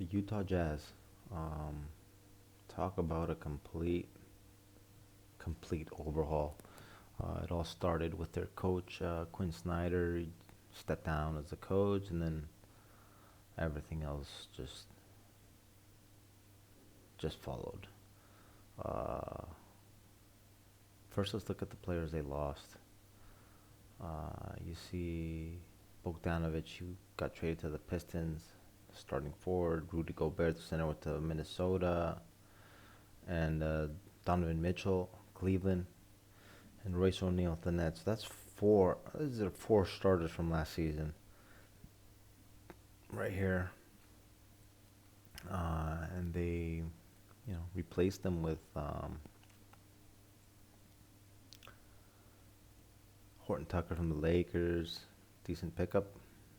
The Utah Jazz. Um, Talk about a complete overhaul. It all started with their coach, Quinn Snyder. He stepped down as the coach, and then everything else just followed. Uh, First, let's look at the players they lost. You see Bogdanovich, who got traded to the Pistons, starting forward. Rudy Gobert, the center, went to Minnesota, and Donovan Mitchell, Cleveland, and Royce O'Neal with the Nets. That's four. These are four starters from last season, right here, and they, replaced them with Horton Tucker from the Lakers, decent pickup.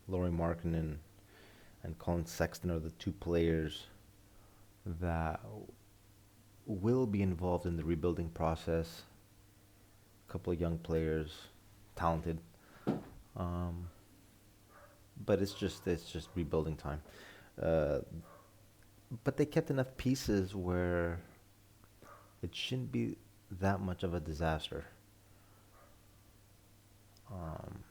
Laurie Markin and Colin Sexton are the two players that will be involved in the rebuilding process. A couple of young players, talented, um, but it's just rebuilding time. Uh, but they kept enough pieces where it shouldn't be that much of a disaster. Um,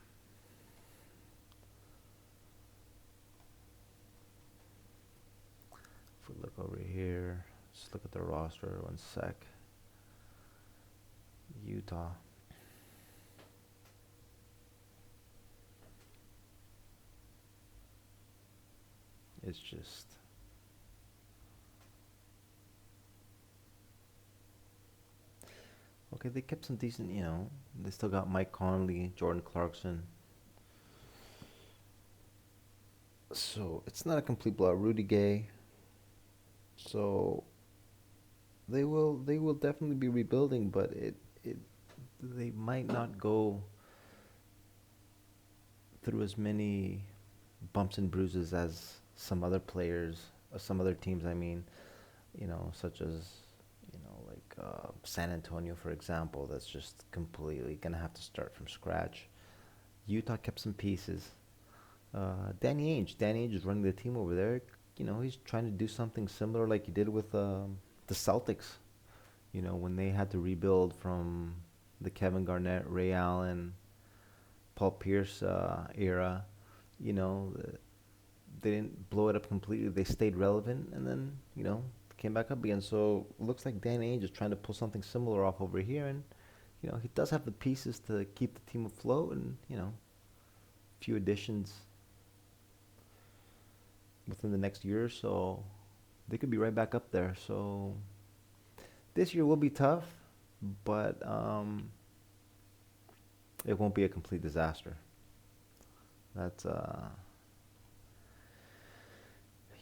if we look over here, just look at the roster. One sec. Utah. It's just okay. They kept some decent. They still got Mike Conley, Jordan Clarkson. So it's not a complete blowout. Rudy Gay. So they will definitely be rebuilding, but it they might not go through as many bumps and bruises as some other players, some other teams. I mean, such as San Antonio, for example. That's just completely gonna have to start from scratch. Utah kept some pieces. Danny Ainge is running the team over there. He's trying to do something similar like he did with the Celtics. When they had to rebuild from the Kevin Garnett, Ray Allen, Paul Pierce era. They didn't blow it up completely. They stayed relevant, and then came back up again. So it looks like Danny Ainge is trying to pull something similar off over here, and he does have the pieces to keep the team afloat, and a few additions within the next year or so, they could be right back up there. So this year will be tough, but it won't be a complete disaster. That's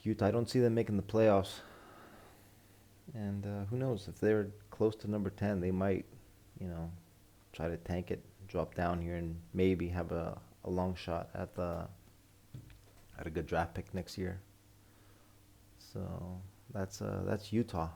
Utah. I don't see them making the playoffs, and who knows if they're close to number 10, they might, you know, try to tank it, drop down here, and maybe have a long shot at a good draft pick next year. So that's Utah.